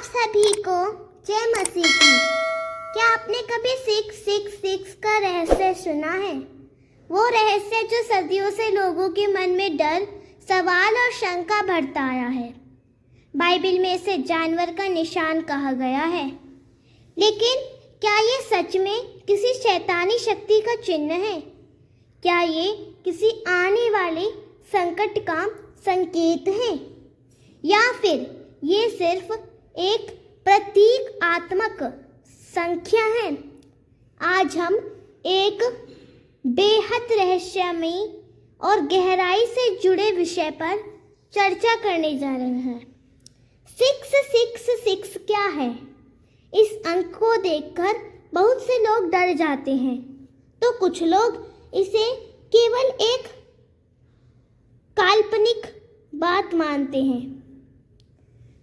सभी को जय मसीह की। क्या आपने कभी 666 का रहस्य सुना है? वो रहस्य जो सदियों से लोगों के मन में डर, सवाल और शंका भरता आया है। बाइबल में इसे जानवर का निशान कहा गया है, लेकिन क्या ये सच में किसी शैतानी शक्ति का चिन्ह है? क्या ये किसी आने वाले संकट का संकेत है, या फिर ये सिर्फ एक प्रतीकात्मक संख्या है? आज हम एक बेहद रहस्यमयी और गहराई से जुड़े विषय पर चर्चा करने जा रहे हैं। 666 क्या है? इस अंक को देखकर बहुत से लोग डर जाते हैं, तो कुछ लोग इसे केवल एक काल्पनिक बात मानते हैं।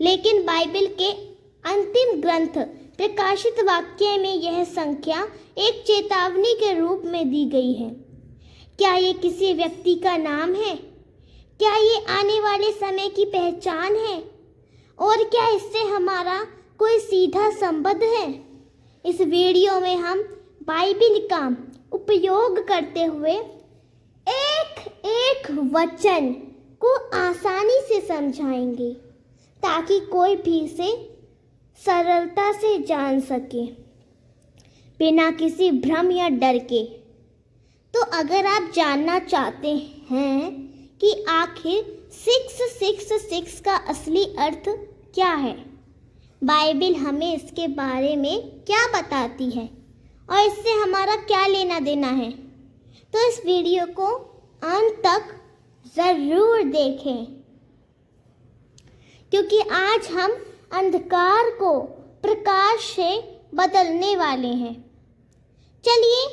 लेकिन बाइबल के अंतिम ग्रंथ प्रकाशित वाक्य में यह संख्या एक चेतावनी के रूप में दी गई है। क्या ये किसी व्यक्ति का नाम है? क्या ये आने वाले समय की पहचान है? और क्या इससे हमारा कोई सीधा संबंध है? इस वीडियो में हम बाइबल का उपयोग करते हुए एक एक वचन को आसानी से समझाएंगे, ताकि कोई भी इसे सरलता से जान सके, बिना किसी भ्रम या डर के। तो अगर आप जानना चाहते हैं कि आखिर 666 का असली अर्थ क्या है, बाइबल हमें इसके बारे में क्या बताती है और इससे हमारा क्या लेना देना है, तो इस वीडियो को अंत तक ज़रूर देखें, क्योंकि आज हम अंधकार को प्रकाश से बदलने वाले हैं। चलिए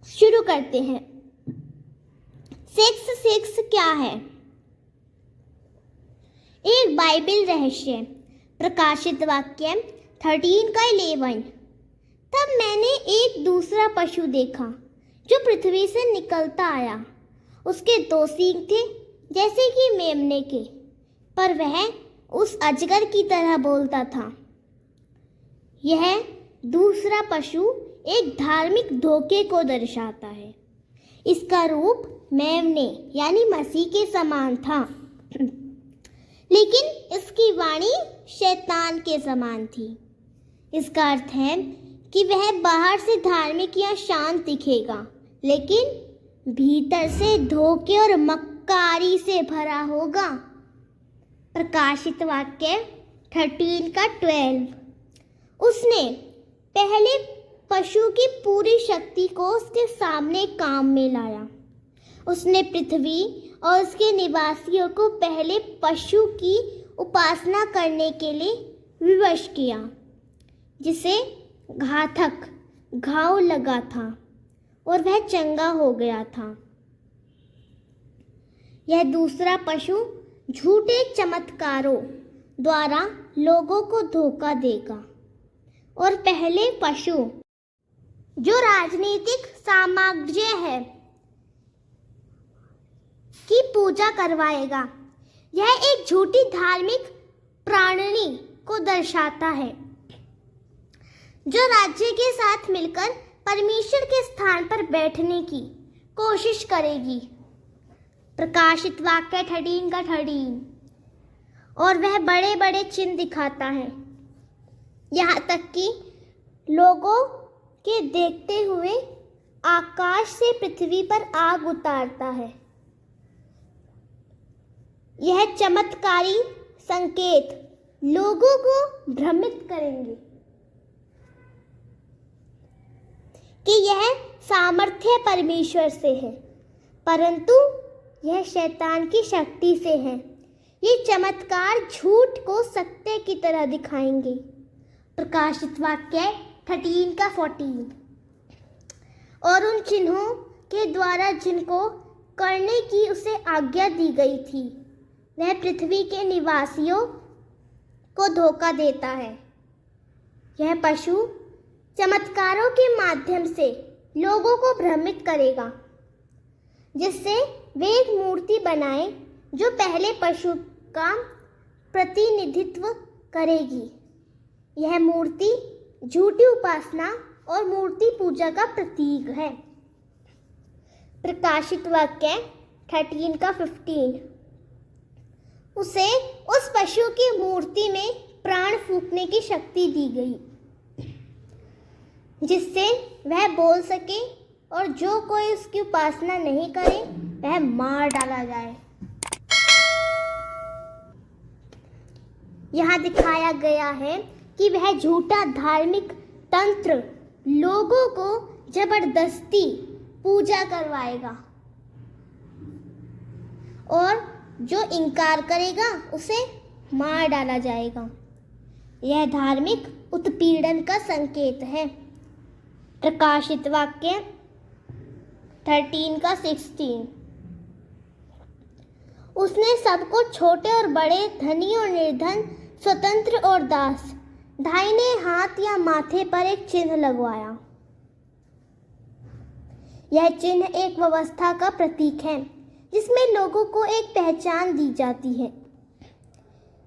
शुरू करते हैं। 666 क्या है? एक बाइबल रहस्य, प्रकाशित वाक्य 13 का 11। तब मैंने एक दूसरा पशु देखा जो पृथ्वी से निकलता आया। उसके 2 सींग थे जैसे कि मेमने के, पर वह उस अजगर की तरह बोलता था। यह दूसरा पशु एक धार्मिक धोखे को दर्शाता है। इसका रूप मेमने यानी मसीह के समान था, लेकिन इसकी वाणी शैतान के समान थी। इसका अर्थ है कि वह बाहर से धार्मिक या शांत दिखेगा, लेकिन भीतर से धोखे और मक्कारी से भरा होगा। प्रकाशित वाक्य 13 का 12। उसने पहले पशु की पूरी शक्ति को उसके सामने काम में लाया। उसने पृथ्वी और उसके निवासियों को पहले पशु की उपासना करने के लिए विवश किया, जिसे घातक घाव लगा था और वह चंगा हो गया था। यह दूसरा पशु झूठे चमत्कारों द्वारा लोगों को धोखा देगा और पहले पशु जो राजनीतिक साम्राज्य है की पूजा करवाएगा। यह एक झूठी धार्मिक प्राणी को दर्शाता है जो राज्य के साथ मिलकर परमेश्वर के स्थान पर बैठने की कोशिश करेगी। प्रकाशित वाक्य 13 का 13। और वह बड़े बड़े चिन्ह दिखाता है, यहाँ तक कि लोगों के देखते हुए आकाश से पृथ्वी पर आग उतारता है। यह चमत्कारी संकेत लोगों को भ्रमित करेंगे कि यह सामर्थ्य परमेश्वर से है, परंतु यह शैतान की शक्ति से है। ये चमत्कार झूठ को सत्य की तरह दिखाएंगे। प्रकाशित वाक्य 13 का 14। और उन चिन्हों के द्वारा जिनको करने की उसे आज्ञा दी गई थी, वह पृथ्वी के निवासियों को धोखा देता है। यह पशु चमत्कारों के माध्यम से लोगों को भ्रमित करेगा, जिससे वे एक मूर्ति बनाएं जो पहले पशु का प्रतिनिधित्व करेगी। यह मूर्ति झूठी उपासना और मूर्ति पूजा का प्रतीक है। प्रकाशित वाक्य 13 का 15। उसे उस पशु की मूर्ति में प्राण फूंकने की शक्ति दी गई, जिससे वह बोल सके और जो कोई उसकी उपासना नहीं करे वह मार डाला जाए। यहाँ दिखाया गया है कि वह झूठा धार्मिक तंत्र लोगों को जबरदस्ती पूजा करवाएगा और जो इनकार करेगा उसे मार डाला जाएगा। यह धार्मिक उत्पीड़न का संकेत है। प्रकाशित वाक्य 13 का 16। उसने सबको, छोटे और बड़े, धनी और निर्धन, स्वतंत्र और दास, दाहिने हाथ या माथे पर एक चिन्ह लगवाया। यह चिन्ह एक व्यवस्था का प्रतीक है जिसमें लोगों को एक पहचान दी जाती है।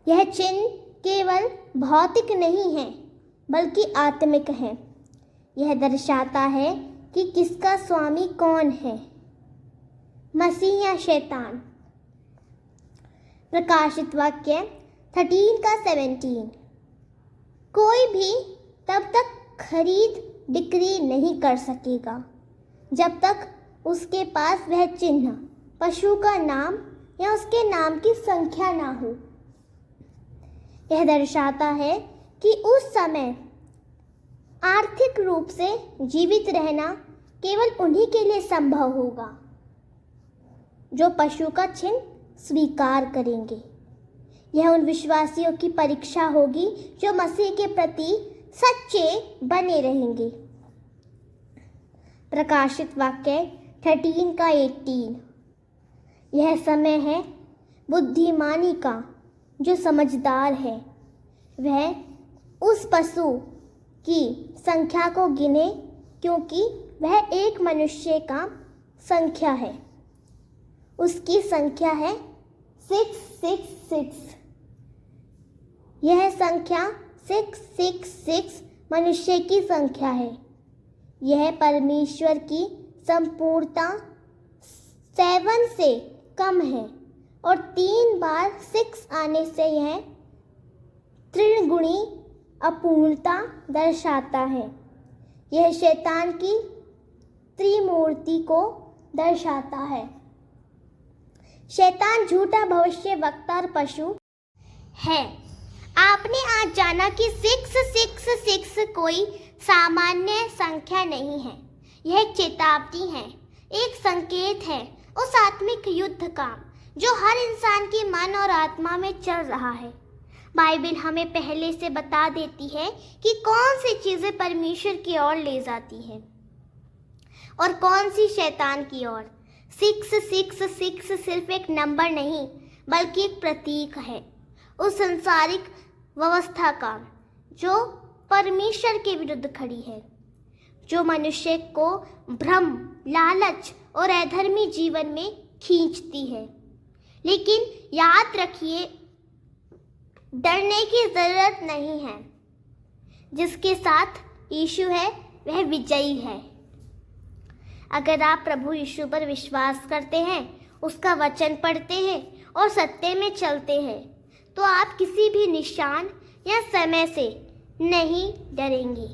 यह चिन्ह केवल भौतिक नहीं है बल्कि आत्मिक है। यह दर्शाता है कि किसका स्वामी कौन है, मसीह या शैतान। प्रकाशित वाक्य 13 का 17। कोई भी तब तक खरीद बिक्री नहीं कर सकेगा जब तक उसके पास वह चिन्ह, पशु का नाम या उसके नाम की संख्या ना हो। यह दर्शाता है कि उस समय आर्थिक रूप से जीवित रहना केवल उन्हीं के लिए संभव होगा जो पशु का चिन्ह स्वीकार करेंगे। यह उन विश्वासियों की परीक्षा होगी जो मसीह के प्रति सच्चे बने रहेंगे। प्रकाशित वाक्य 13 का 18। यह समय है बुद्धिमानी का। जो समझदार है वह उस पशु की संख्या को गिने, क्योंकि वह एक मनुष्य का संख्या है। उसकी संख्या है 666। यह संख्या 666 मनुष्य की संख्या है। यह परमेश्वर की संपूर्णता 7 से कम है और 3 बार 6 आने से यह त्रिगुणी अपूर्णता दर्शाता है। यह शैतान की त्रिमूर्ति को दर्शाता है। शैतान झूठा भविष्यवक्ता और पशु है। आपने आज जाना कि 666 कोई सामान्य संख्या नहीं है। यह एक चेतावनी है, एक संकेत है उस आत्मिक युद्ध का जो हर इंसान के मन और आत्मा में चल रहा है। बाइबल हमें पहले से बता देती है कि कौन सी चीज़ें परमेश्वर की ओर ले जाती हैं और कौन सी शैतान की ओर। 666 सिर्फ एक नंबर नहीं बल्कि एक प्रतीक है उस संसारिक व्यवस्था का जो परमेश्वर के विरुद्ध खड़ी है, जो मनुष्य को भ्रम, लालच और अधर्मी जीवन में खींचती है। लेकिन याद रखिए, डरने की जरूरत नहीं है। जिसके साथ यीशु है वह विजयी है। अगर आप प्रभु यीशु पर विश्वास करते हैं, उसका वचन पढ़ते हैं और सत्य में चलते हैं, तो आप किसी भी निशान या समय से नहीं डरेंगे,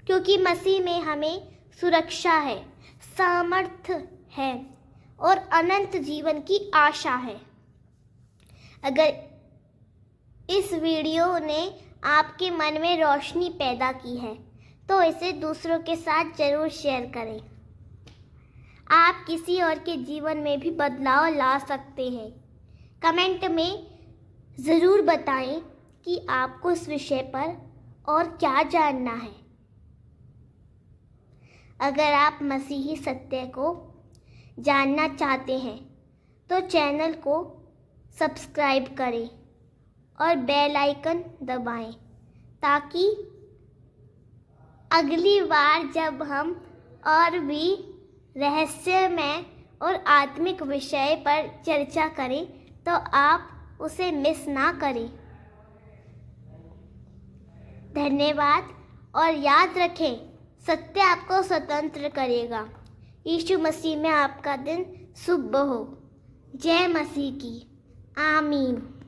क्योंकि मसीह में हमें सुरक्षा है, सामर्थ्य है और अनंत जीवन की आशा है। अगर इस वीडियो ने आपके मन में रोशनी पैदा की है तो इसे दूसरों के साथ जरूर शेयर करें। आप किसी और के जीवन में भी बदलाव ला सकते हैं। कमेंट में ज़रूर बताएं कि आपको इस विषय पर और क्या जानना है। अगर आप मसीही सत्य को जानना चाहते हैं तो चैनल को सब्सक्राइब करें और बेल आइकन दबाएं, ताकि अगली बार जब हम और भी रहस्यमय और आत्मिक विषय पर चर्चा करें तो आप उसे मिस ना करें। धन्यवाद और याद रखें, सत्य आपको स्वतंत्र करेगा। यीशु मसीह में आपका दिन शुभ हो। जय मसीह की। आमीन।